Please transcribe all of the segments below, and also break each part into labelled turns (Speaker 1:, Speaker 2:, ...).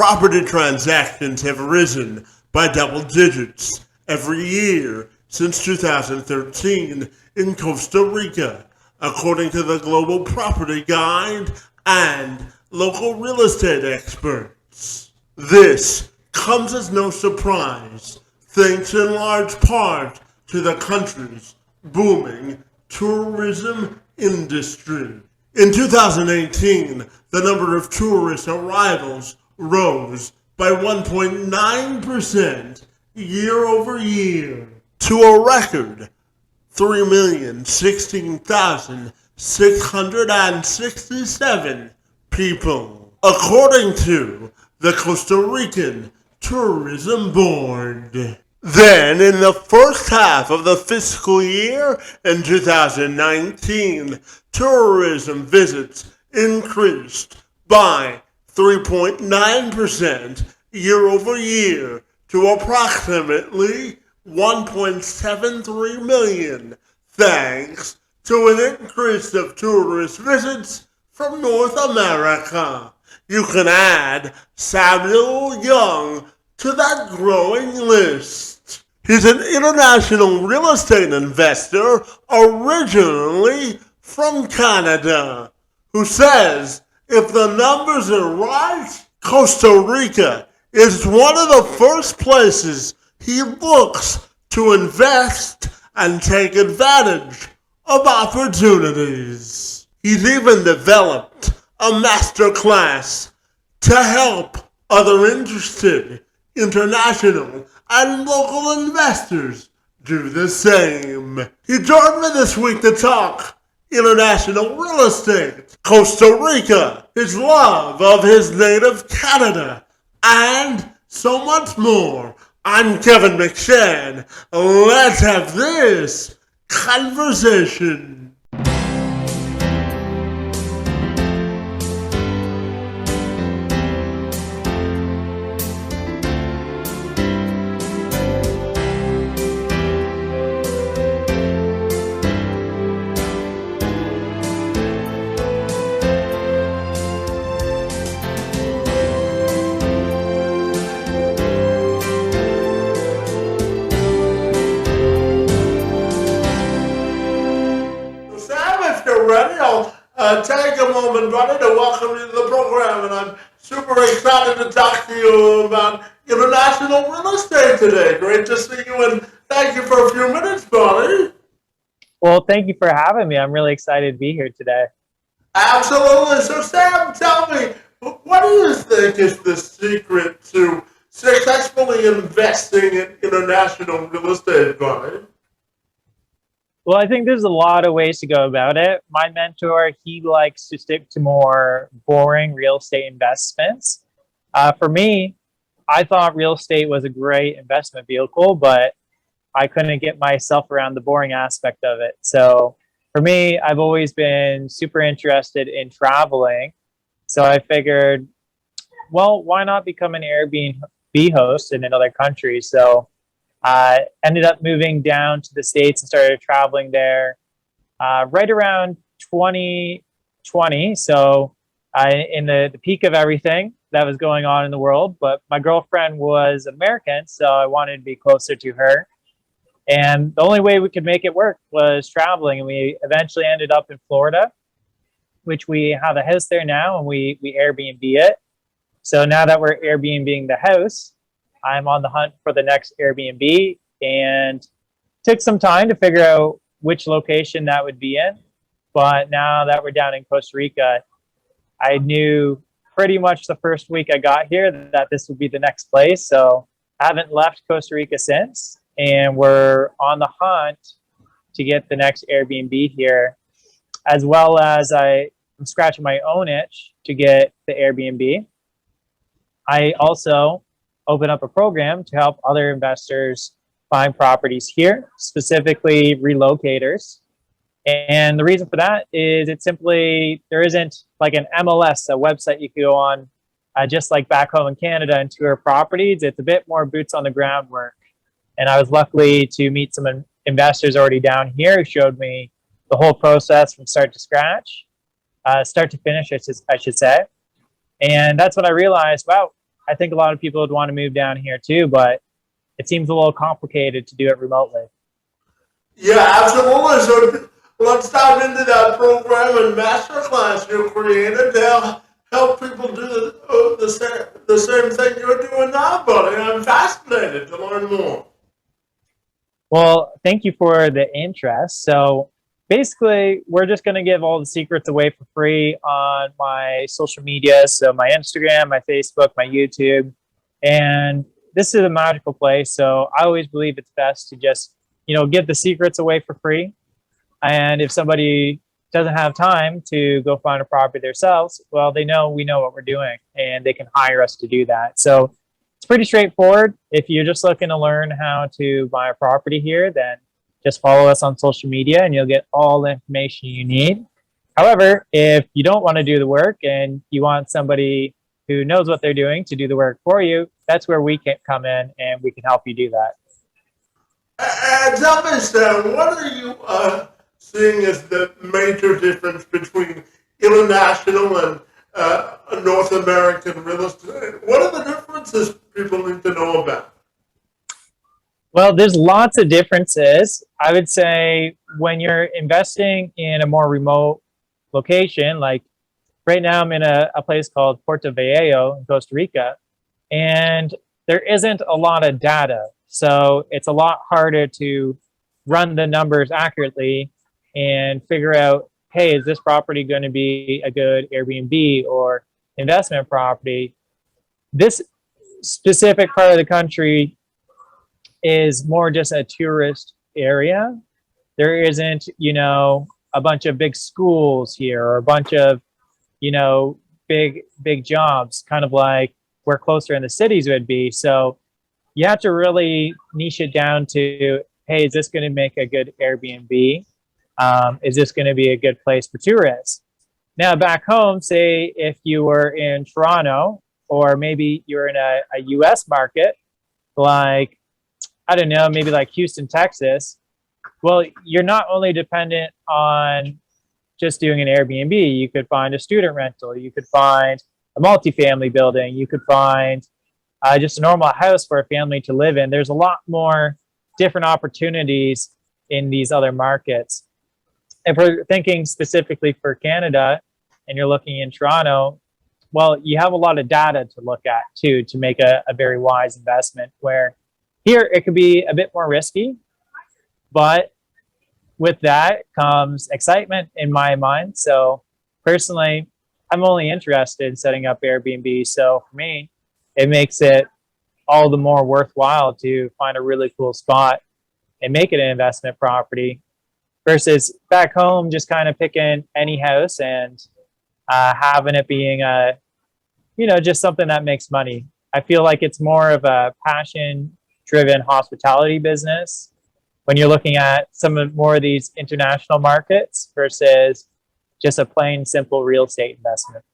Speaker 1: Property transactions have risen by double digits every year since 2013 in Costa Rica, according to the Global Property Guide and local real estate experts. This comes as no surprise, thanks in large part to the country's booming tourism industry. In 2018, the number of tourist arrivals rose by 1.9% year over year to a record 3,016,667 people, according to the Costa Rican Tourism Board. Then, in the first half of the fiscal year in 2019, tourism visits increased by 3.9% year over year to approximately 1.73 million, thanks to an increase of tourist visits from North America. You can add Samuel Young to that growing list. He's an international real estate investor originally from Canada, who says if the numbers are right, Costa Rica is one of the first places he looks to invest and take advantage of opportunities. He's even developed a master class to help other interested international and local investors do the same. He joined me this week to talk international real estate, Costa Rica, his love of his native Canada, and so much more. I'm Kevin McShann. Let's have this conversation. Take a moment, buddy, to welcome you to the program, and I'm super excited to talk to you about international real estate today. Great to see you, and thank you for a few minutes, buddy.
Speaker 2: Well, thank you for having me. I'm really excited to be here today.
Speaker 1: Absolutely. So, Sam, tell me, what do you think is the secret to successfully investing in international real estate, buddy?
Speaker 2: Well, I think there's a lot of ways to go about it. My mentor, he likes to stick to more boring real estate investments. For me, I thought real estate was a great investment vehicle, but I couldn't get myself around the boring aspect of it. So for me, I've always been super interested in traveling. So I figured, well, why not become an Airbnb host in another country? So I ended up moving down to the States and started traveling there right around 2020. So in the peak of everything that was going on in the world. But my girlfriend was American, so I wanted to be closer to her. And the only way we could make it work was traveling. And we eventually ended up in Florida, which we have a house there now, and we Airbnb it. So now that we're Airbnb-ing the house, I'm on the hunt for the next Airbnb, and took some time to figure out which location that would be in. But now that we're down in Costa Rica, I knew pretty much the first week I got here that this would be the next place. So I haven't left Costa Rica since, and we're on the hunt to get the next Airbnb here, as well as I'm scratching my own itch to get the Airbnb. I also open up a program to help other investors find properties here, specifically relocators. And the reason for that is it's simply, there isn't like an MLS, a website you can go on, just like back home in Canada, and tour properties. It's a bit more boots on the ground work. And I was lucky to meet some investors already down here who showed me the whole process from start to scratch, start to finish, I should say. And that's when I realized, wow, I think a lot of people would want to move down here too, but it seems a little complicated to do it remotely.
Speaker 1: Yeah, absolutely. So let's dive into that program and masterclass you created to help people do the same thing you're doing now, buddy. I'm fascinated to learn more.
Speaker 2: Well, thank you for the interest. So basically, we're just going to give all the secrets away for free on my social media. So my Instagram, my Facebook, my YouTube. And this is a magical place. So I always believe it's best to just, give the secrets away for free. And if somebody doesn't have time to go find a property themselves, well, we know what we're doing and they can hire us to do that. So it's pretty straightforward. If you're just looking to learn how to buy a property here, then just follow us on social media and you'll get all the information you need. However, if you don't want to do the work and you want somebody who knows what they're doing to do the work for you, that's where we can come in and we can help you do that.
Speaker 1: Tell me, Sam, what are you seeing as the major difference between international and North American real estate? What are the differences people need to know about?
Speaker 2: Well, there's lots of differences. I would say when you're investing in a more remote location, like right now I'm in a place called Puerto Vallejo in Costa Rica, and there isn't a lot of data. So it's a lot harder to run the numbers accurately and figure out, hey, is this property going to be a good Airbnb or investment property? This specific part of the country is more just a tourist area. There isn't, a bunch of big schools here or a bunch of, big jobs, kind of like where closer in the cities would be. So you have to really niche it down to, hey, is this going to make a good Airbnb? Is this going to be a good place for tourists? Now, back home, say if you were in Toronto or maybe you're in a US market, like, I don't know, maybe like Houston, Texas, well, you're not only dependent on just doing an Airbnb, you could find a student rental, you could find a multifamily building, you could find just a normal house for a family to live in. There's a lot more different opportunities in these other markets. If we're thinking specifically for Canada and you're looking in Toronto, well, you have a lot of data to look at too to make a very wise investment, where here it could be a bit more risky, but with that comes excitement in my mind. So personally, I'm only interested in setting up Airbnb. So for me, it makes it all the more worthwhile to find a really cool spot and make it an investment property versus back home, just kind of picking any house and having it being just something that makes money. I feel like it's more of a passion driven hospitality business when you're looking at some of more of these international markets versus just a plain simple real estate investment.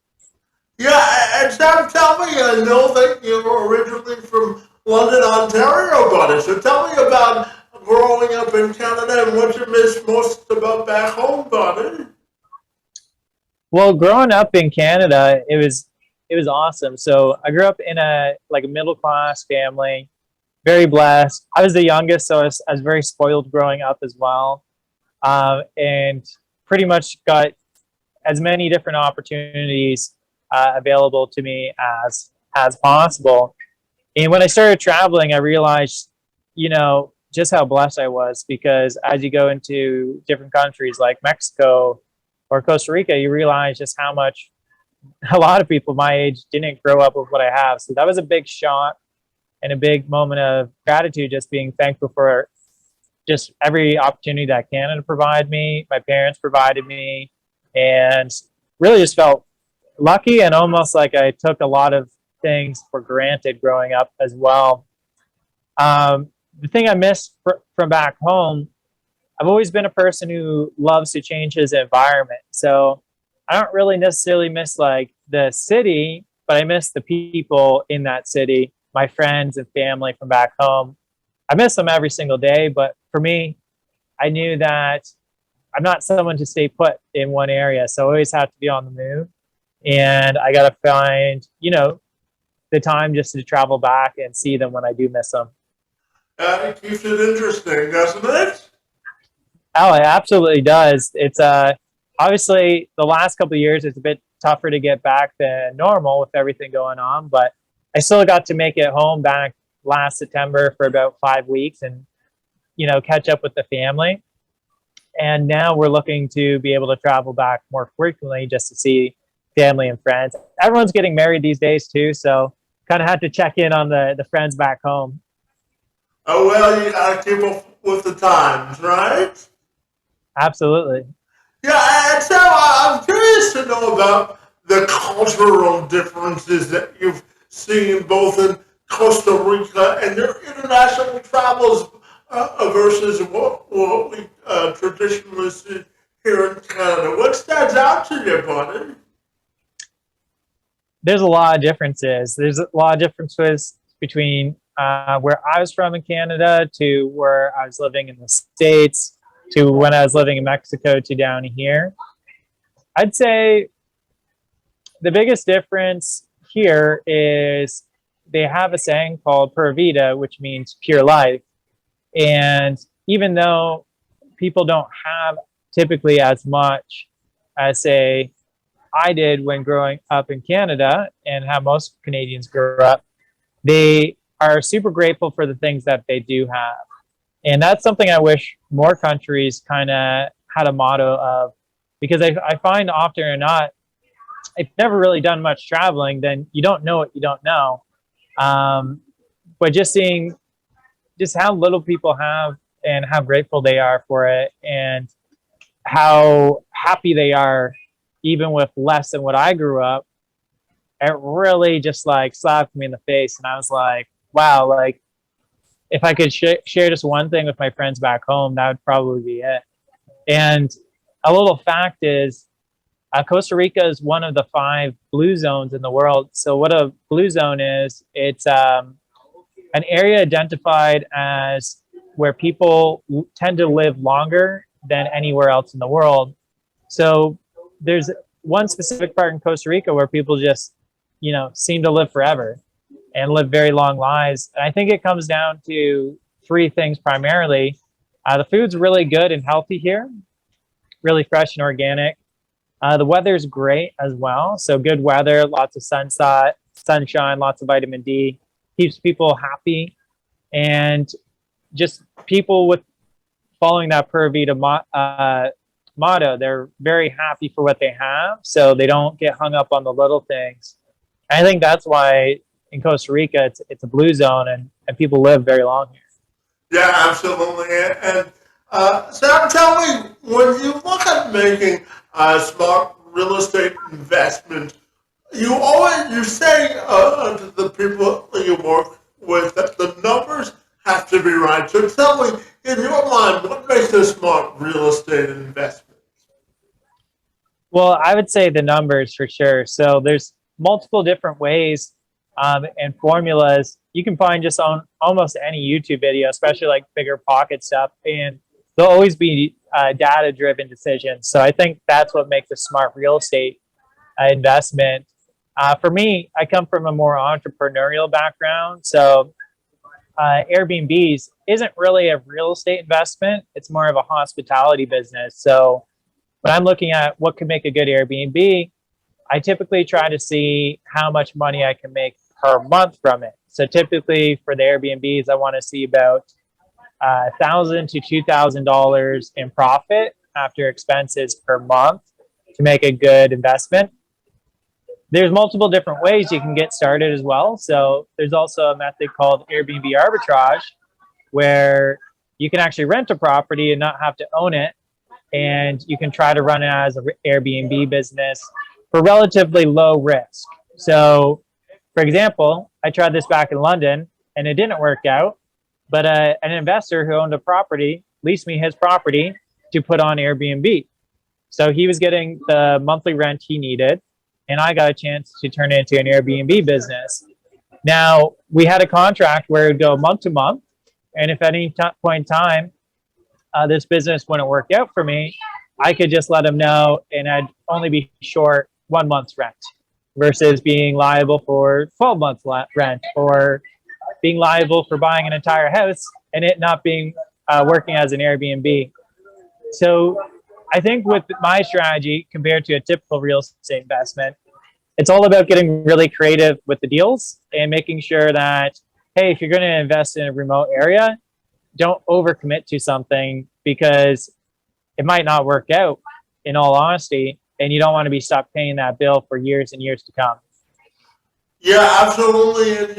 Speaker 1: Yeah, and Sam, tell me, I know that you're originally from London, Ontario, buddy. So tell me about growing up in Canada and what you miss most about back home, buddy.
Speaker 2: Well, growing up in Canada, it was awesome. So I grew up in a middle class family, very blessed. I was the youngest, so I was very spoiled growing up as well, and pretty much got as many different opportunities available to me as possible. And when I started traveling, I realized, just how blessed I was, because as you go into different countries like Mexico or Costa Rica, you realize just how much a lot of people my age didn't grow up with what I have. So that was a big shock and a big moment of gratitude, just being thankful for just every opportunity that Canada provided me, my parents provided me, and really just felt lucky and almost like I took a lot of things for granted growing up as well. The thing I miss from back home, I've always been a person who loves to change his environment. So I don't really necessarily miss like the city, but I miss the people in that city, my friends and family from back home. I miss them every single day, but for me, I knew that I'm not someone to stay put in one area. So I always have to be on the move. And I got to find, the time just to travel back and see them when I do miss them.
Speaker 1: It keeps it interesting, doesn't it?
Speaker 2: Oh, it absolutely does. It's obviously the last couple of years it's a bit tougher to get back than normal with everything going on, but I still got to make it home back last September for about 5 weeks and catch up with the family. And now we're looking to be able to travel back more frequently just to see family and friends. Everyone's getting married these days too, so kind of had to check in on the friends back home.
Speaker 1: Oh, well, you gotta keep up with the times, right?
Speaker 2: Absolutely.
Speaker 1: Yeah, and so I'm curious to know about the cultural differences that you've seen both in Costa Rica and your international travels versus what we traditionally see here in Canada. What stands out to you, buddy?
Speaker 2: There's a lot of differences. There's a lot of differences between where I was from in Canada to where I was living in the States to when I was living in Mexico to down here. I'd say the biggest difference here is they have a saying called pura vida, which means pure life. And even though people don't have typically as much as, say, I did when growing up in Canada and how most Canadians grew up, they are super grateful for the things that they do have. And that's something I wish more countries kind of had a motto of, because I find often or not, if you've never really done much traveling, then you don't know what you don't know. But just seeing just how little people have and how grateful they are for it and how happy they are even with less than what I grew up, it really just like slapped me in the face. And I was like, wow, like if I could share just one thing with my friends back home, that would probably be it. And a little fact is Costa Rica is one of the 5 blue zones in the world. So what a blue zone is, it's an area identified as where people tend to live longer than anywhere else in the world. So there's one specific part in Costa Rica where people just, seem to live forever and live very long lives. And I think it comes down to 3 things primarily. The food's really good and healthy here, really fresh and organic. The weather's great as well. So good weather, lots of sunshine, lots of vitamin D, keeps people happy. And just people with following that Pura Vida motto, they're very happy for what they have. So they don't get hung up on the little things. And I think that's why in Costa Rica, it's a blue zone and people live very long here.
Speaker 1: Yeah, absolutely. And Sam, tell me, when you look at making a smart real estate investment, you say to the people you work with that the numbers have to be right. So tell me, in your mind, what makes a smart real estate investment?
Speaker 2: Well, I would say the numbers for sure. So there's multiple different ways and formulas. You can find just on almost any YouTube video, especially like bigger pocket stuff, and there'll always be data-driven decisions. So I think that's what makes a smart real estate investment. For me, I come from a more entrepreneurial background. So Airbnbs isn't really a real estate investment. It's more of a hospitality business. So when I'm looking at what could make a good Airbnb, I typically try to see how much money I can make per month from it. So typically for the Airbnbs, I want to see about $1,000 to $2,000 in profit after expenses per month to make a good investment. There's multiple different ways you can get started as well. So there's also a method called Airbnb Arbitrage, where you can actually rent a property and not have to own it. And you can try to run it as an Airbnb business for relatively low risk. So, for example, I tried this back in London and it didn't work out, but an investor who owned a property leased me his property to put on Airbnb. So he was getting the monthly rent he needed, and I got a chance to turn it into an Airbnb business. Now, we had a contract where it would go month to month, and if at any point in time this business wouldn't work out for me, I could just let him know, and I'd only be short 1 month's rent. versus being liable for 12 months rent, or being liable for buying an entire house and it not being working as an Airbnb. So I think with my strategy compared to a typical real estate investment, it's all about getting really creative with the deals and making sure that, hey, if you're going to invest in a remote area, don't overcommit to something because it might not work out, in all honesty, and you don't want to be stuck paying that bill for years and years to come.
Speaker 1: Yeah, absolutely. And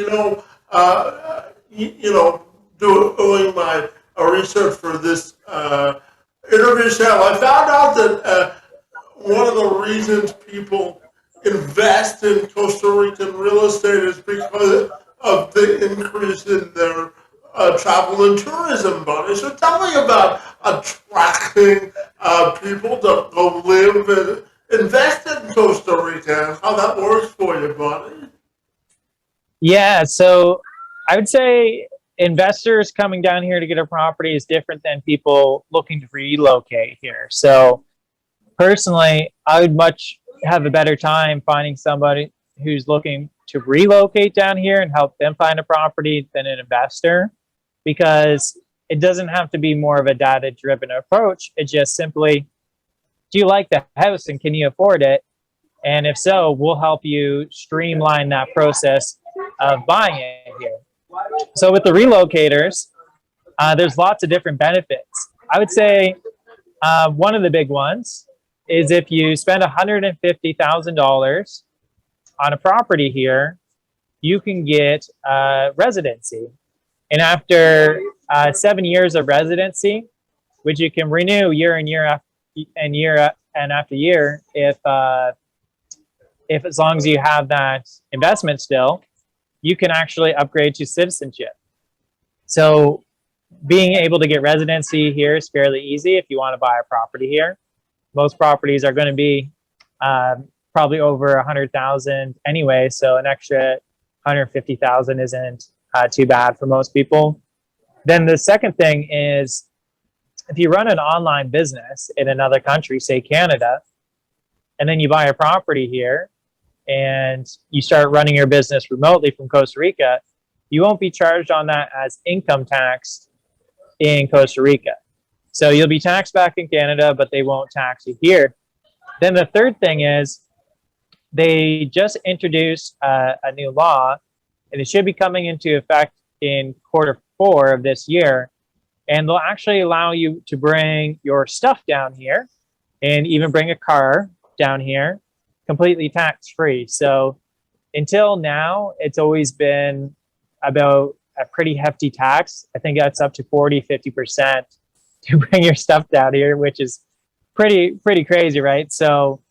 Speaker 1: doing my research for this interview show, I found out that one of the reasons people invest in Costa Rican real estate is because of the increase in their travel and tourism money. So tell me about attracting people to go live and invest in Costa Rica and how that works for you, buddy.
Speaker 2: Yeah, so I would say investors coming down here to get a property is different than people looking to relocate here. So personally, I would much have a better time finding somebody who's looking to relocate down here and help them find a property than an investor, because it doesn't have to be more of a data-driven approach. It's just simply, do you like the house and can you afford it? And if so, we'll help you streamline that process of buying it here. So with the relocators, there's lots of different benefits. I would say one of the big ones is if you spend $150,000 on a property here, you can get residency. And after 7 years of residency, which you can renew year and year after year, if as long as you have that investment still, you can actually upgrade to citizenship. So being able to get residency here is fairly easy if you want to buy a property here. Most properties are going to be probably over 100,000 anyway, so an extra 150,000 isn't too bad for most people. Then the second thing is, if you run an online business in another country, say Canada, and then you buy a property here and you start running your business remotely from Costa Rica, you won't be charged on that as income tax in Costa Rica. So you'll be taxed back in Canada, but they won't tax you here. Then the third thing is, they just introduced a new law, and it should be coming into effect in Q4 of this year. And they'll actually allow you to bring your stuff down here and even bring a car down here completely tax-free. So until now, it's always been about a pretty hefty tax. I think that's up to 40-50% to bring your stuff down here, which is pretty crazy, right? So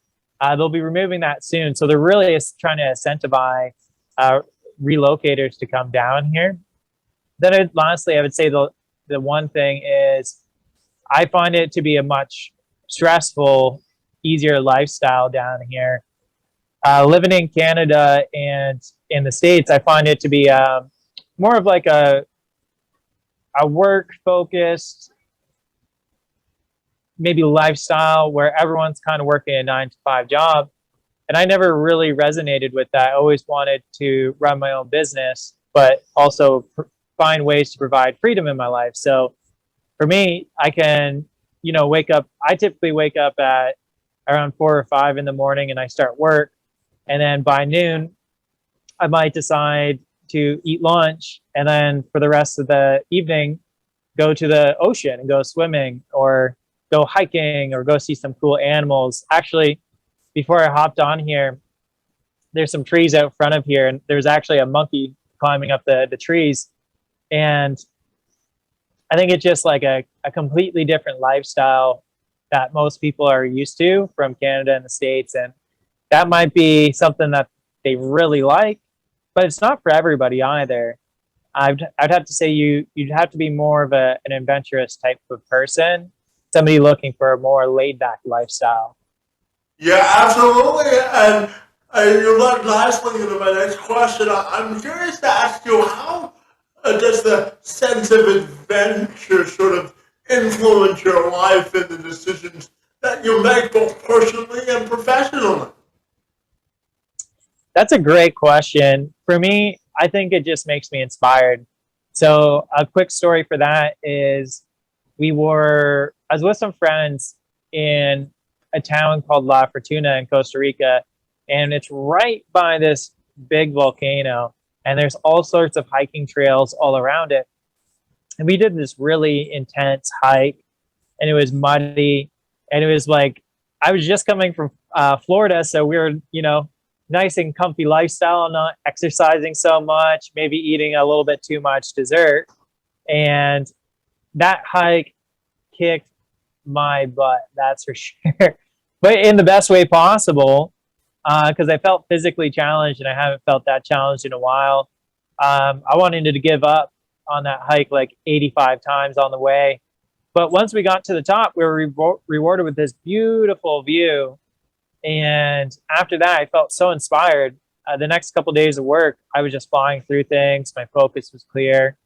Speaker 2: they'll be removing that soon. So they're really trying to incentivize relocators to come down here. Then lastly, I would say the one thing is, I find it to be a much stressful, easier lifestyle down here. Living in Canada and in the States, I find it to be more of like a work-focused, maybe lifestyle where everyone's kind of working a 9-to-5 job. And I never really resonated with that. I always wanted to run my own business, but also find ways to provide freedom in my life. So for me, I can, wake up. I typically wake up at around 4 or 5 in the morning and I start work. And then by noon, I might decide to eat lunch. And then for the rest of the evening, go to the ocean and go swimming or go hiking or go see some cool animals. Actually, before I hopped on here, there's some trees out front of here, and there's actually a monkey climbing up the trees. And I think it's just like a completely different lifestyle that most people are used to from Canada and the States. And that might be something that they really like, but it's not for everybody either. I'd have to say you'd have to be more of an adventurous type of person, somebody looking for a more laid back lifestyle.
Speaker 1: Yeah, absolutely. And you led nicely into my next question. I'm curious to ask you, how does the sense of adventure sort of influence your life and the decisions that you make both personally and professionally?
Speaker 2: That's a great question. For me, I think it just makes me inspired. So a quick story for that is I was with some friends in a town called La Fortuna in Costa Rica, and it's right by this big volcano, and there's all sorts of hiking trails all around it. And we did this really intense hike, and it was muddy, and it was like I was just coming from Florida, so we were, nice and comfy lifestyle, not exercising so much, maybe eating a little bit too much dessert, and that hike kicked my butt, that's for sure. But in the best way possible, because I felt physically challenged, and I haven't felt that challenged in a while. I wanted to give up on that hike like 85 times on the way. But once we got to the top, we were rewarded with this beautiful view. And after that, I felt so inspired. The next couple of days of work, I was just flying through things. My focus was clear.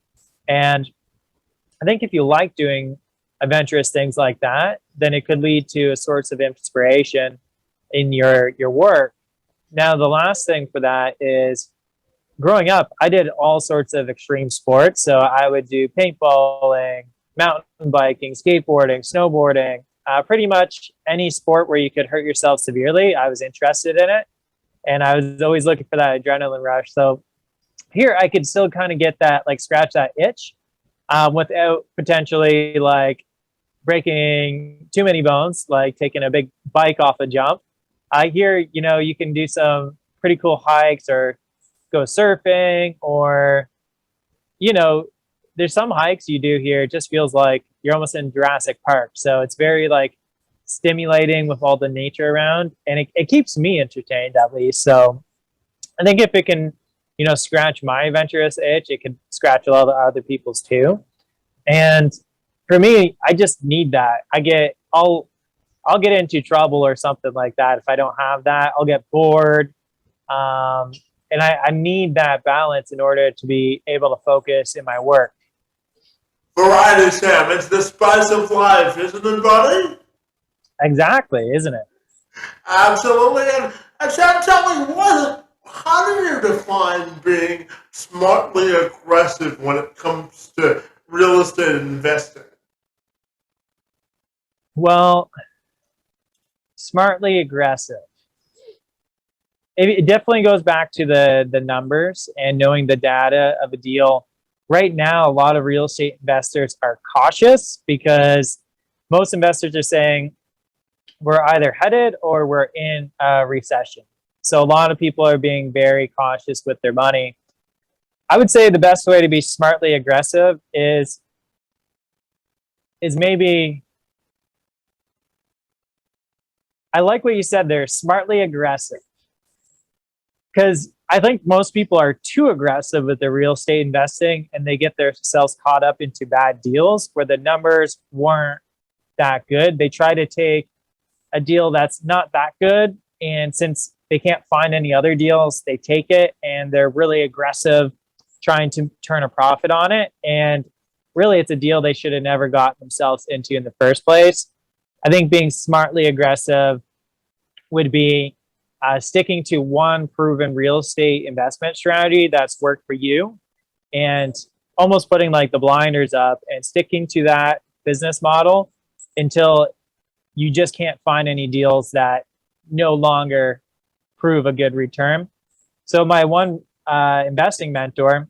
Speaker 2: And I think if you like doing adventurous things like that, then it could lead to a source of inspiration in your work. Now, the last thing for that is growing up, I did all sorts of extreme sports. So I would do paintballing, mountain biking, skateboarding, snowboarding, pretty much any sport where you could hurt yourself severely. I was interested in it. And I was always looking for that adrenaline rush. So here I could still kind of get that, like scratch that itch without potentially like breaking too many bones, like taking a big bike off a jump. I hear, you can do some pretty cool hikes or go surfing, or, there's some hikes you do here. It just feels like you're almost in Jurassic Park. So it's very like stimulating with all the nature around, and it keeps me entertained at least. So I think if it can, scratch my adventurous itch, it could scratch a lot of other people's too. And for me, I just need that. I'll get into trouble or something like that. If I don't have that, I'll get bored. And I need that balance in order to be able to focus in my work.
Speaker 1: Variety, Sam. It's the spice of life, isn't it, buddy?
Speaker 2: Exactly, isn't it?
Speaker 1: Absolutely. And Sam, tell me, how do you define being smartly aggressive when it comes to real estate investing?
Speaker 2: Well, smartly aggressive. It definitely goes back to the numbers and knowing the data of a deal. Right now, a lot of real estate investors are cautious because most investors are saying we're either headed or we're in a recession. So a lot of people are being very cautious with their money. I would say the best way to be smartly aggressive is maybe, I like what you said there, smartly aggressive. Because I think most people are too aggressive with their real estate investing, and they get themselves caught up into bad deals where the numbers weren't that good. They try to take a deal that's not that good, and since they can't find any other deals, they take it, and they're really aggressive trying to turn a profit on it. And really, it's a deal they should have never gotten themselves into in the first place. I think being smartly aggressive would be sticking to one proven real estate investment strategy that's worked for you, and almost putting like the blinders up and sticking to that business model until you just can't find any deals that no longer prove a good return. So my one investing mentor,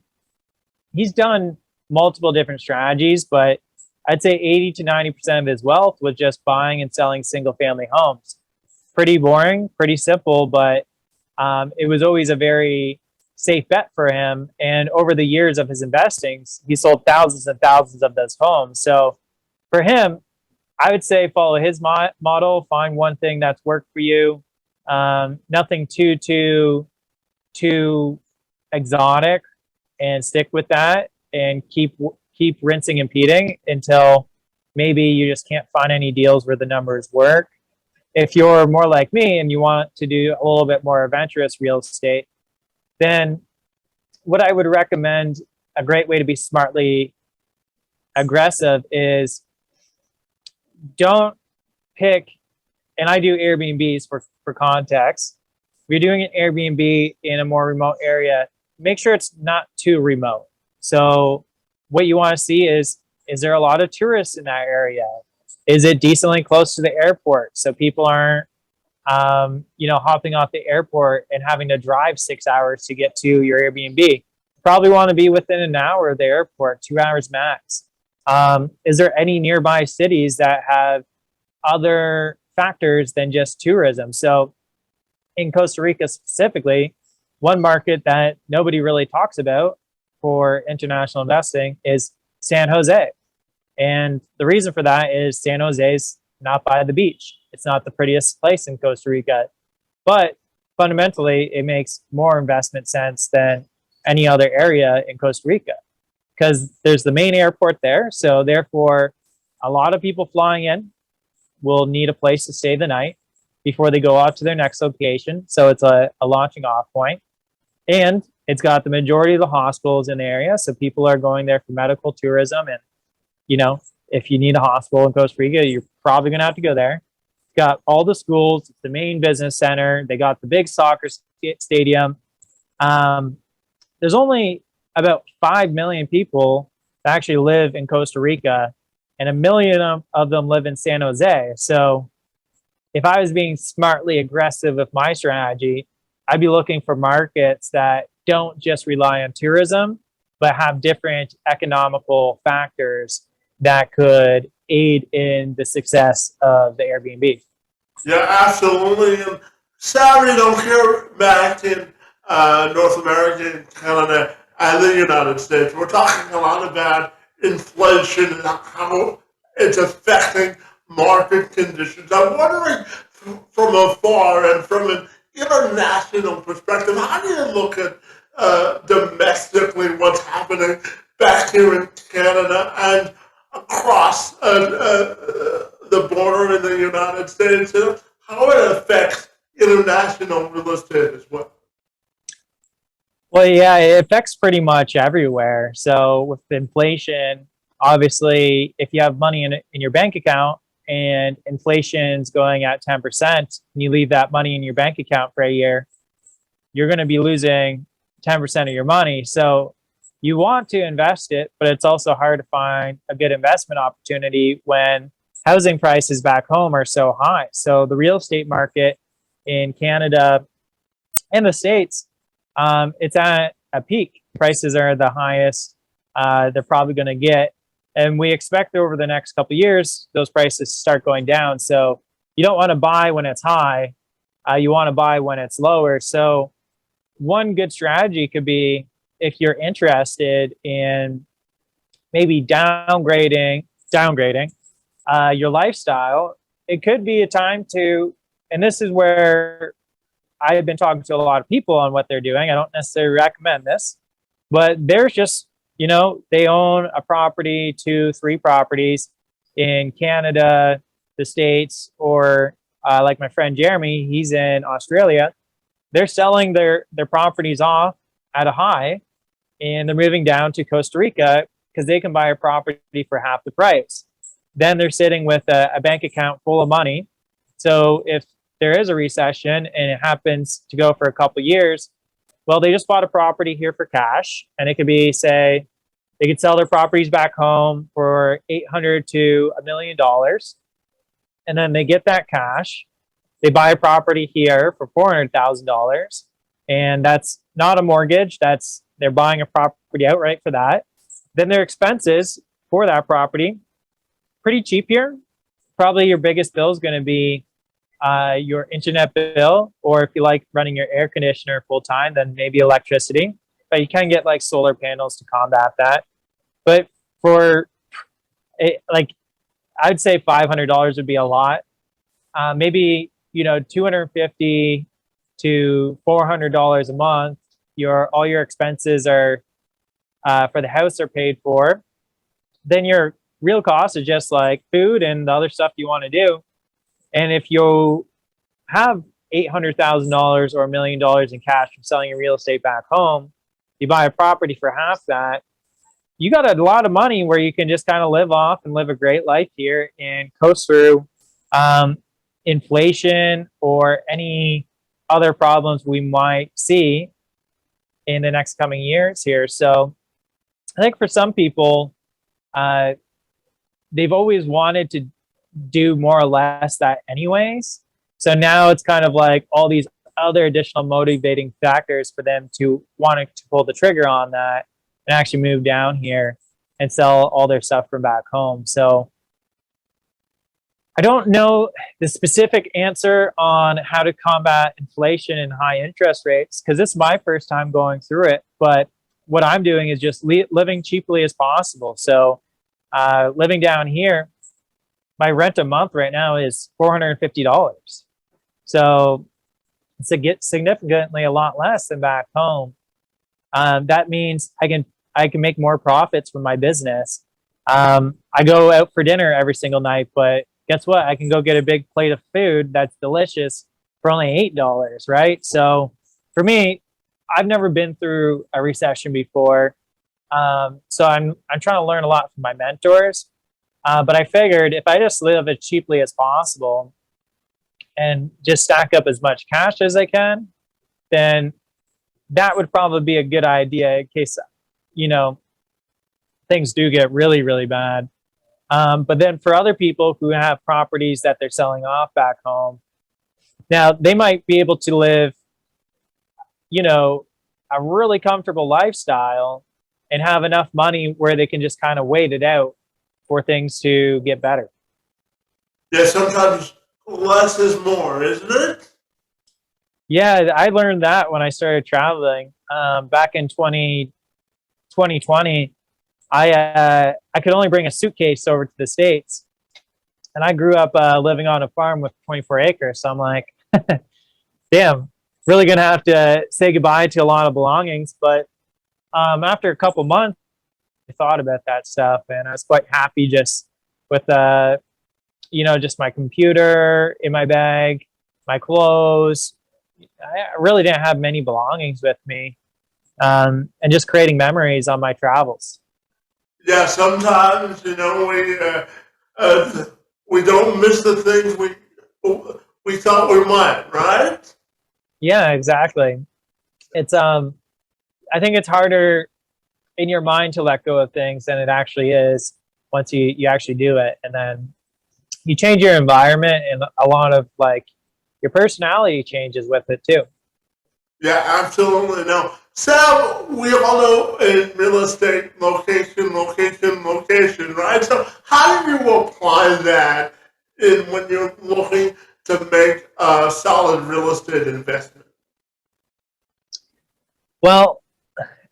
Speaker 2: he's done multiple different strategies, but I'd say 80 to 90% of his wealth was just buying and selling single family homes. Pretty boring, pretty simple, but it was always a very safe bet for him. And over the years of his investings, he sold thousands and thousands of those homes. So for him, I would say follow his model, find one thing that's worked for you. Nothing too exotic, and stick with that and keep rinsing and repeating until maybe you just can't find any deals where the numbers work. If you're more like me and you want to do a little bit more adventurous real estate, then what I would recommend, a great way to be smartly aggressive, is don't pick, and I do Airbnbs for context, you're doing an Airbnb in a more remote area, make sure it's not too remote. So what you want to see is there a lot of tourists in that area? Is it decently close to the airport so people aren't hopping off the airport and having to drive 6 hours to get to your Airbnb? Probably want to be within an hour of the airport, 2 hours max. Is there any nearby cities that have other factors than just tourism? So in Costa Rica specifically, one market that nobody really talks about for international investing is San Jose. And the reason for that is San Jose is not by the beach. It's not the prettiest place in Costa Rica, but fundamentally it makes more investment sense than any other area in Costa Rica because there's the main airport there. So therefore, a lot of people flying in will need a place to stay the night before they go off to their next location. So it's a launching off point. And it's got the majority of the hospitals in the area. So people are going there for medical tourism. And, if you need a hospital in Costa Rica, you're probably going to have to go there. It's got all the schools. It's the main business center. They got the big soccer stadium. There's only about 5 million people that actually live in Costa Rica, and 1 million of them live in San Jose. So if I was being smartly aggressive with my strategy, I'd be looking for markets that don't just rely on tourism, but have different economical factors that could aid in the success of the Airbnb.
Speaker 1: Yeah, absolutely. And sadly, don't care back in North America and Canada and the United States. We're talking a lot about inflation and how it's affecting market conditions. I'm wondering from afar and from an international perspective, how do you look at domestically what's happening back here in Canada and across the border in the United States, how it affects international real estate as well?
Speaker 2: Well, yeah, it affects pretty much everywhere. So with inflation, obviously, if you have money in your bank account and inflation's going at 10%, and you leave that money in your bank account for a year, you're going to be losing 10% of your money. So you want to invest it, but it's also hard to find a good investment opportunity when housing prices back home are so high. So the real estate market in Canada and the States, it's at a peak. Prices are the highest they're probably going to get. And we expect over the next couple of years, those prices start going down. So you don't want to buy when it's high. You want to buy when it's lower. So one good strategy could be, if you're interested in maybe downgrading your lifestyle, it could be a time to, and this is where I've been talking to a lot of people on what they're doing. I don't necessarily recommend this, but there's just, they own a property, 2-3 properties in Canada, the States, or like my friend Jeremy, he's in Australia. They're selling their properties off at a high, and they're moving down to Costa Rica because they can buy a property for half the price. Then they're sitting with a bank account full of money. So if there is a recession and it happens to go for a couple of years, well, they just bought a property here for cash, and it could be, say, they could sell their properties back home for $800,000 to $1 million, and then they get that cash. They buy a property here for $400,000, and that's not a mortgage. They're buying a property outright for that. Then their expenses for that property, pretty cheap here. Probably your biggest bill is going to be your internet bill, or if you like running your air conditioner full time, then maybe electricity. But you can get like solar panels to combat that. But for I'd say $500 would be a lot. Maybe $250 to $400 a month. All your expenses are for the house are paid for. Then your real costs are just like food and the other stuff you want to do. And if you have $800,000 or $1 million in cash from selling your real estate back home, you buy a property for half that, you got a lot of money where you can just kind of live off and live a great life here and coast through inflation or any other problems we might see in the next coming years here. So I think for some people, uh, they've always wanted to do more or less that anyways. So now it's kind of like all these other additional motivating factors for them to want to pull the trigger on that and actually move down here and sell all their stuff from back home. So I don't know the specific answer on how to combat inflation and high interest rates because this is my first time going through it. But what I'm doing is just living cheaply as possible. So living down here, my rent a month right now is $450. So it's significantly a lot less than back home. That means I can make more profits from my business. I go out for dinner every single night, but guess what? I can go get a big plate of food that's delicious for only $8, right? So for me, I've never been through a recession before. So I'm trying to learn a lot from my mentors. But I figured if I just live as cheaply as possible and just stack up as much cash as I can, then that would probably be a good idea in case, things do get really, really bad. But then for other people who have properties that they're selling off back home, now they might be able to live, a really comfortable lifestyle and have enough money where they can just kind of wait it out for things to get better.
Speaker 1: Yeah, sometimes less is more, isn't it?
Speaker 2: Yeah, I learned that when I started traveling back in 2020. I could only bring a suitcase over to the States, and I grew up living on a farm with 24 acres. So I'm like, damn, really gonna have to say goodbye to a lot of belongings. But after a couple months, I thought about that stuff, and I was quite happy just with just my computer in my bag, my clothes. I really didn't have many belongings with me, and just creating memories on my travels.
Speaker 1: Yeah, sometimes we don't miss the things we thought we might, right?
Speaker 2: Yeah, exactly. It's I think it's harder in your mind to let go of things than it actually is once you actually do it, and then you change your environment, and a lot of like your personality changes with it too.
Speaker 1: Yeah, absolutely. No, Sam, we all know in real estate, location, location, location, right? So how do you apply that in when you're looking to make a solid real estate investment?
Speaker 2: Well,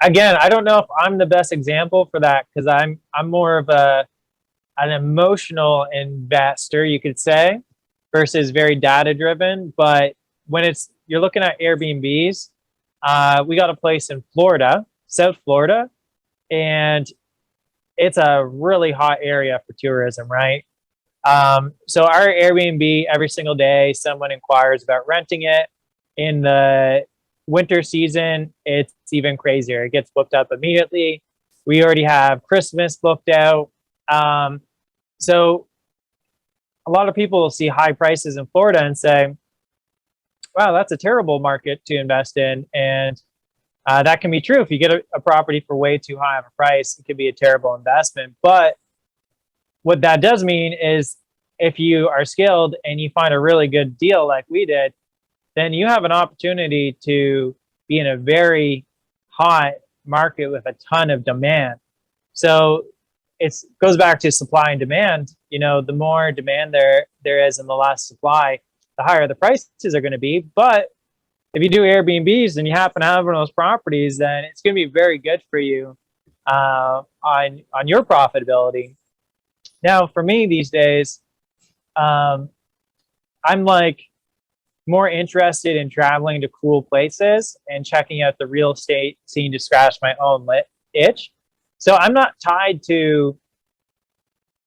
Speaker 2: again, I don't know if I'm the best example for that because I'm more of an emotional investor, you could say, versus very data driven. But when you're looking at Airbnbs, we got a place in Florida, South Florida, and it's a really hot area for tourism, right? So our Airbnb, every single day, someone inquires about renting it. In the winter season, it's even crazier. It gets booked up immediately. We already have Christmas booked out. So a lot of people will see high prices in Florida and say, wow, that's a terrible market to invest in. And that can be true. If you get a property for way too high of a price, it could be a terrible investment. But what that does mean is if you are skilled and you find a really good deal like we did, then you have an opportunity to be in a very hot market with a ton of demand. So it goes back to supply and demand. The more demand there is and the less supply, the higher the prices are going to be. But if you do Airbnbs and you happen to have one of those properties, then it's going to be very good for you on your profitability. Now, for me these days, I'm like more interested in traveling to cool places and checking out the real estate scene to scratch my own itch. So I'm not tied to,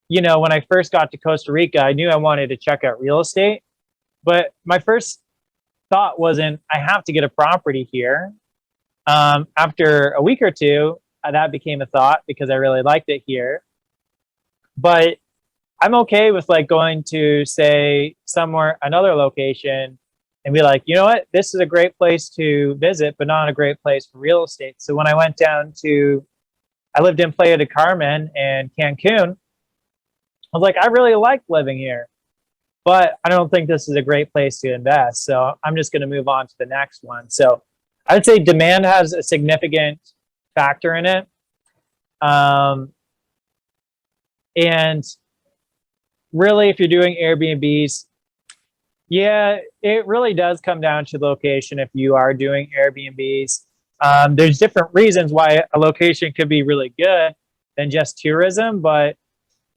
Speaker 2: when I first got to Costa Rica, I knew I wanted to check out real estate. But my first thought wasn't, I have to get a property here. After a week or two, that became a thought because I really liked it here. But I'm okay with like going to, say, another location and be like, you know what, this is a great place to visit, but not a great place for real estate. So when I went down to, I lived in Playa del Carmen and Cancun, I was like, I really like living here, but I don't think this is a great place to invest. So I'm just going to move on to the next one. So I would say demand has a significant factor in it. And really, if you're doing Airbnbs, yeah, it really does come down to location if you are doing Airbnbs. There's different reasons why a location could be really good than just tourism, but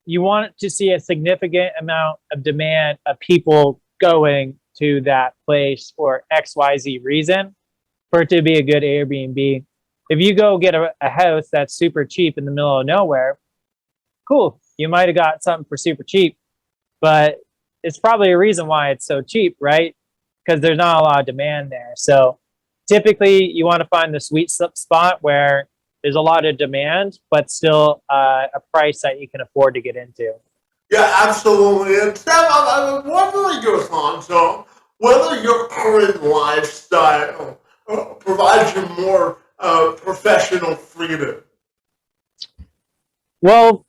Speaker 2: you want to see a significant amount of demand of people going to that place for XYZ reason for it to be a good Airbnb. If you go get a house that's super cheap in the middle of nowhere, cool, you might have got something for super cheap, but it's probably a reason why it's so cheap, right? Because there's not a lot of demand there. So typically you want to find the sweet spot where there's a lot of demand, but still a price that you can afford to get into.
Speaker 1: Yeah, absolutely. And Sam, I'm wondering your thoughts on whether your current lifestyle provides you more professional freedom.
Speaker 2: Well,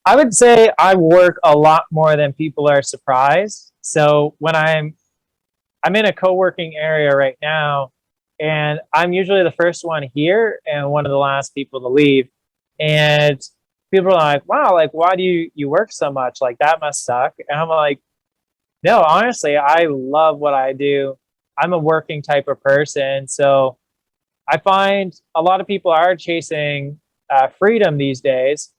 Speaker 2: I would say I work a lot more than people are surprised. So when I'm in a co-working area right now, and I'm usually the first one here and one of the last people to leave. And people are like, wow, like, why do you work so much? Like, that must suck. And I'm like, no, honestly, I love what I do. I'm a working type of person. So I find a lot of people are chasing freedom these days.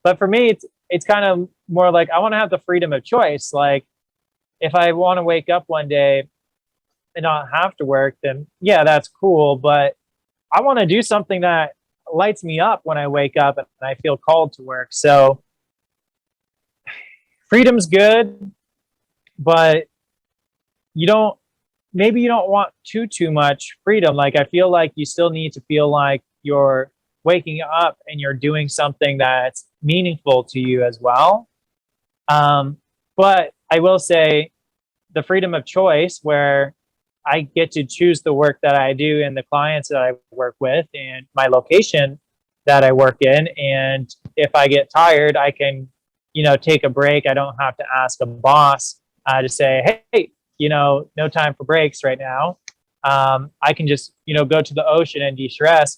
Speaker 2: But for me, it's kind of more like I want to have the freedom of choice. Like, if I want to wake up one day and not have to work, then yeah, that's cool. But I want to do something that lights me up when I wake up and I feel called to work. So freedom's good, but maybe you don't want too much freedom. Like, I feel like you still need to feel like you're waking up and you're doing something that's meaningful to you as well. But I will say the freedom of choice where I get to choose the work that I do and the clients that I work with and my location that I work in. And if I get tired, I can, take a break. I don't have to ask a boss to say, hey, no time for breaks right now. I can just, go to the ocean and de-stress.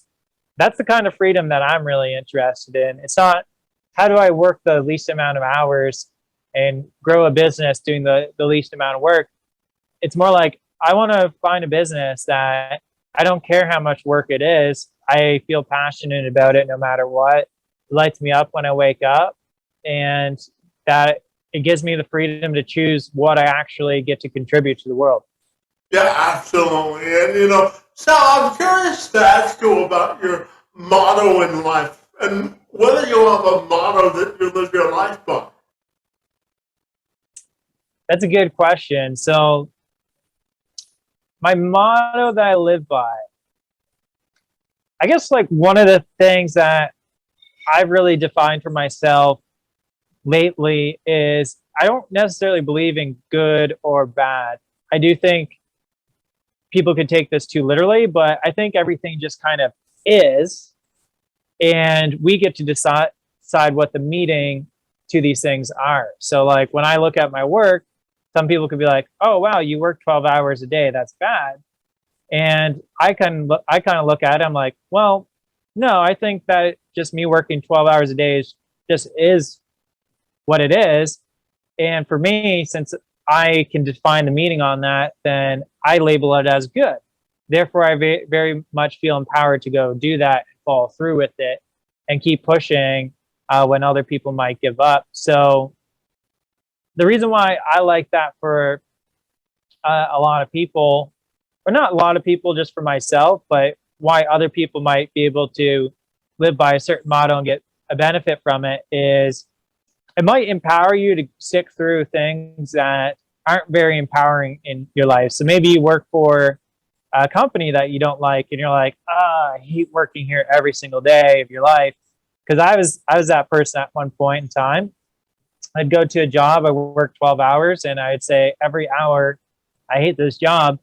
Speaker 2: That's the kind of freedom that I'm really interested in. It's not how do I work the least amount of hours and grow a business doing the least amount of work. It's more like I want to find a business that I don't care how much work it is. I feel passionate about it no matter what. It lights me up when I wake up, and that it gives me the freedom to choose what I actually get to contribute to the world.
Speaker 1: Yeah, absolutely. And, so I'm curious to ask you about your motto in life and whether you have a motto that you live your life by.
Speaker 2: That's a good question. So my motto that I live by, I guess like one of the things that I've really defined for myself lately is I don't necessarily believe in good or bad. I do think people could take this too literally, but I think everything just kind of is, and we get to decide what the meaning to these things are. So like when I look at my work, some people could be like, oh wow, you work 12 hours a day, that's bad. And I kind of look at it, I'm like, well, no, I think that just me working 12 hours a day is what it is. And for me, since I can define the meaning on that, then I label it as good. Therefore, I very much feel empowered to go do that and follow through with it and keep pushing when other people might give up. So the reason why I like that for a lot of people, or not a lot of people, just for myself, but why other people might be able to live by a certain motto and get a benefit from it is it might empower you to stick through things that aren't very empowering in your life. So maybe you work for a company that you don't like and you're like, I hate working here every single day of your life. Because I was that person at one point in time. I'd go to a job, I work 12 hours, and I'd say every hour I hate this job.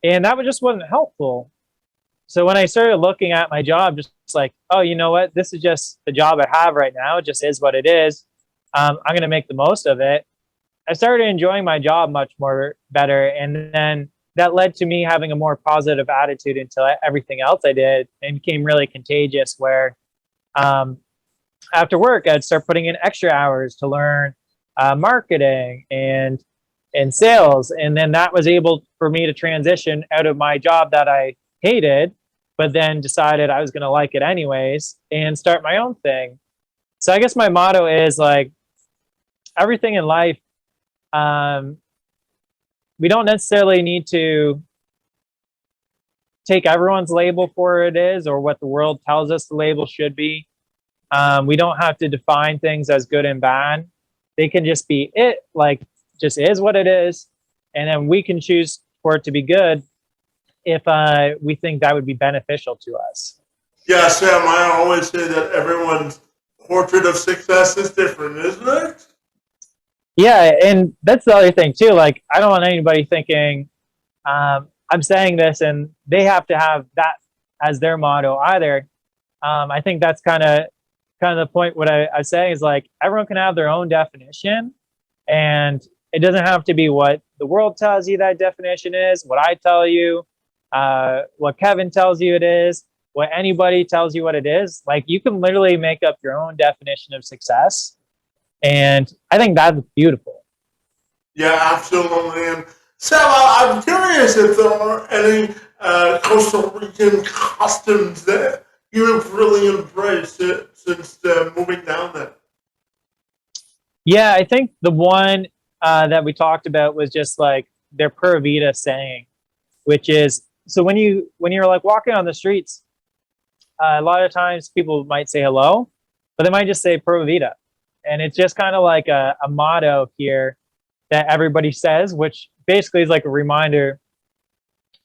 Speaker 2: And that just wasn't helpful. So when I started looking at my job, just like, oh, you know what? This is just the job I have right now. It just is what it is. I'm going to make the most of it. I started enjoying my job much more better. And then that led to me having a more positive attitude into everything else I did, and became really contagious where after work, I'd start putting in extra hours to learn marketing and sales. And then that was able for me to transition out of my job that I hated, but then decided I was going to like it anyways and start my own thing. So I guess my motto is like everything in life, we don't necessarily need to take everyone's label for what it is or what the world tells us the label should be. We don't have to define things as good and bad. They can just be it, like just is what it is. And then we can choose for it to be good if we think that would be beneficial to us.
Speaker 1: Yeah, Sam, I always say that everyone's portrait of success is different, isn't it?
Speaker 2: Yeah, and that's the other thing too. Like, I don't want anybody thinking I'm saying this and they have to have that as their motto either. I think that's kind of the point. What I say is like everyone can have their own definition, and it doesn't have to be what the world tells you that definition is, what I tell you, what Kevin tells you it is, what anybody tells you what it is. Like you can literally make up your own definition of success. And I think that's beautiful.
Speaker 1: Yeah, absolutely. And Sam, I'm curious if there are any Costa Rican customs that you've really embraced since moving down there.
Speaker 2: Yeah, I think the one that we talked about was just like their Pura Vida saying, which is, so when you're like walking on the streets, a lot of times people might say hello, but they might just say Pura Vida. And it's just kind of like a motto here that everybody says, which basically is like a reminder: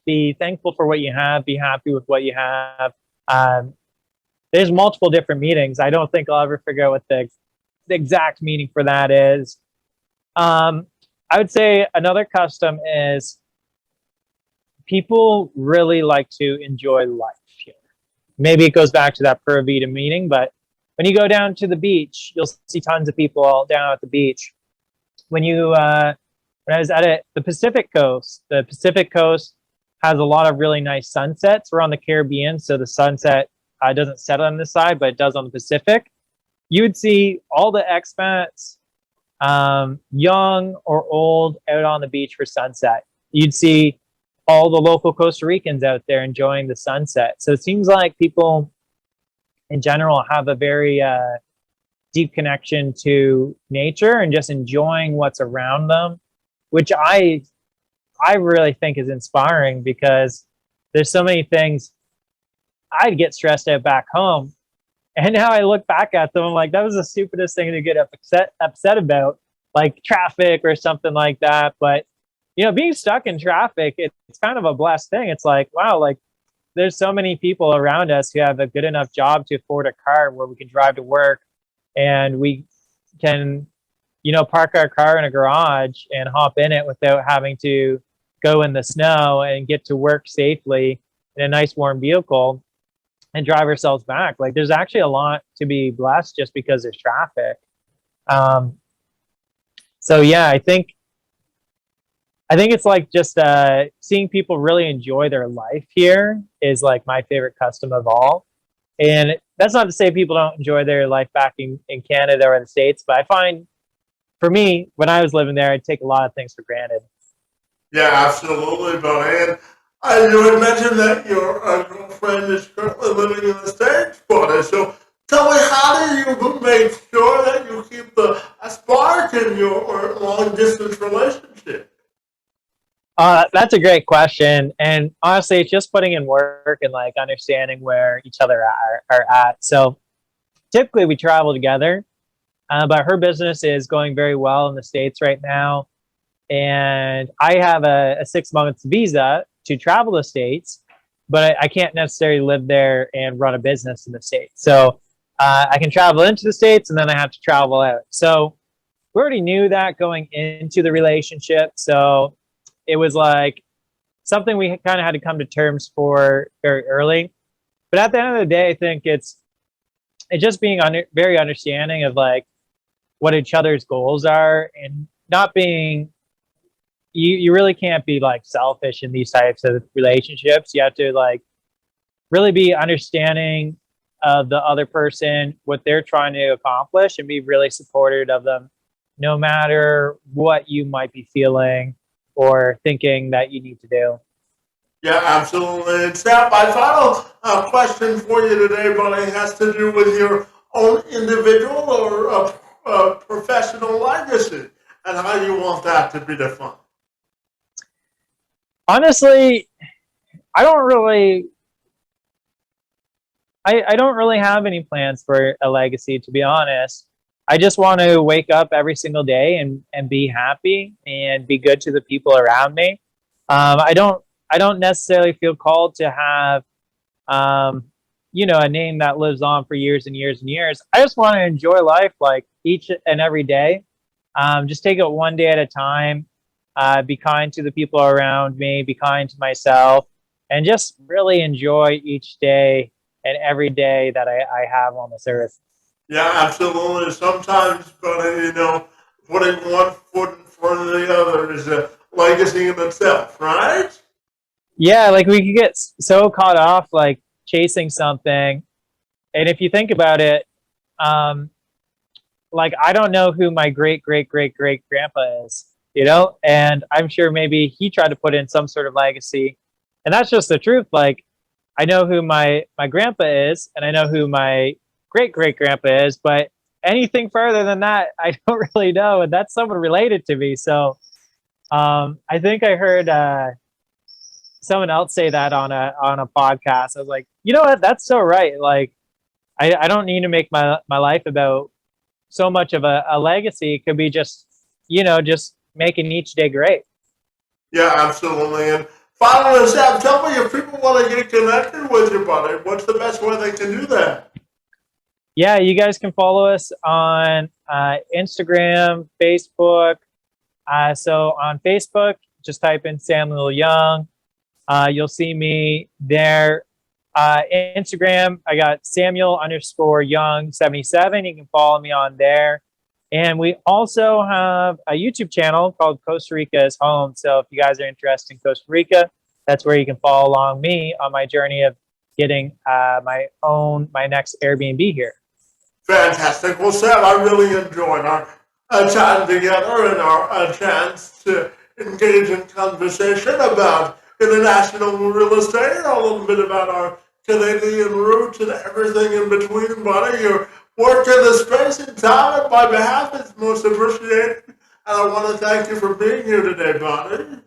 Speaker 2: be thankful for what you have, be happy with what you have. There's multiple different meanings. I don't think I'll ever figure out what the exact meaning for that is. I would say another custom is people really like to enjoy life here. Maybe it goes back to that Pura Vida meaning, but when you go down to the beach, you'll see tons of people all down at the beach. When I was at the Pacific Coast has a lot of really nice sunsets. We're on the Caribbean, so the sunset doesn't set on this side, but it does on the Pacific. You would see all the expats, young or old, out on the beach for sunset. You'd see all the local Costa Ricans out there enjoying the sunset. So it seems like people in general have a very deep connection to nature and just enjoying what's around them, which I really think is inspiring, because there's so many things I'd get stressed out back home. And now I look back at them, I'm like, that was the stupidest thing to get upset about, like traffic or something like that. But, you know, being stuck in traffic, it's kind of a blessed thing. It's like, wow, like there's so many people around us who have a good enough job to afford a car where we can drive to work, and we can, you know, park our car in a garage and hop in it without having to go in the snow and get to work safely in a nice warm vehicle and drive ourselves back. Like there's actually a lot to be blessed just because there's traffic. So yeah, I think it's like just seeing people really enjoy their life here is like my favorite custom of all. And that's not to say people don't enjoy their life back in Canada or in the States, but I find for me, when I was living there, I'd take a lot of things for granted.
Speaker 1: Yeah, absolutely, buddy. And you had mentioned that your girlfriend is currently living in the States, buddy. So tell me, how do you make sure that you keep the spark in your long-distance relationship?
Speaker 2: That's a great question. And honestly, it's just putting in work and like understanding where each other are at. So typically we travel together, but her business is going very well in the States right now. And I have a 6 months visa to travel the States, but I can't necessarily live there and run a business in the States. So I can travel into the States and then I have to travel out. So we already knew that going into the relationship. So it was like something we kind of had to come to terms for very early. But at the end of the day, I think it's just being very understanding of like what each other's goals are, and not being you really can't be like selfish in these types of relationships. You have to like really be understanding of the other person, what they're trying to accomplish, and be really supportive of them, no matter what you might be feeling or thinking that you need to do.
Speaker 1: Yeah, absolutely. And Snap, my final question for you today, buddy, has to do with your own individual or professional legacy and how you want that to be defined.
Speaker 2: Honestly, I don't really I don't really have any plans for a legacy, to be honest. I just want to wake up every single day and be happy and be good to the people around me. I don't necessarily feel called to have a name that lives on for years and years and years. I just want to enjoy life like each and every day. Just take it one day at a time. Be kind to the people around me. Be kind to myself, and just really enjoy each day and every day that I have on this earth.
Speaker 1: Yeah, absolutely. Sometimes, but putting one foot in front of the other is a legacy in itself, right?
Speaker 2: Yeah, like we could get so caught off like chasing something, and if you think about it, um, like I don't know who my great great great great grandpa is, and I'm sure maybe he tried to put in some sort of legacy, and that's just the truth. Like I know who my grandpa is, and I know who my great great grandpa is, but anything further than that, I don't really know, and that's someone related to me. So I think I heard someone else say that on a podcast. I was like, you know what? That's so right. Like I don't need to make my life about so much of a legacy. It could be just making each day great.
Speaker 1: Yeah, absolutely. And finally, Sam, tell me if people want to get connected with you, buddy, what's the best way they can do that?
Speaker 2: Yeah, you guys can follow us on Instagram, Facebook. So on Facebook, just type in Samuel Young. You'll see me there. Instagram, I got Samuel_Young77. You can follow me on there. And we also have a YouTube channel called Costa Rica is Home. So if you guys are interested in Costa Rica, that's where you can follow along me on my journey of getting my next Airbnb here.
Speaker 1: Fantastic. Well, Sam, I really enjoyed our time together and our chance to engage in conversation about international real estate, a little bit about our Canadian roots and everything in between, buddy. Your work in the space and time on my behalf is most appreciated. And I want to thank you for being here today, buddy.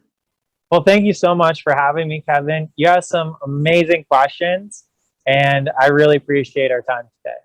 Speaker 2: Well, thank you so much for having me, Kevin. You have some amazing questions, and I really appreciate our time today.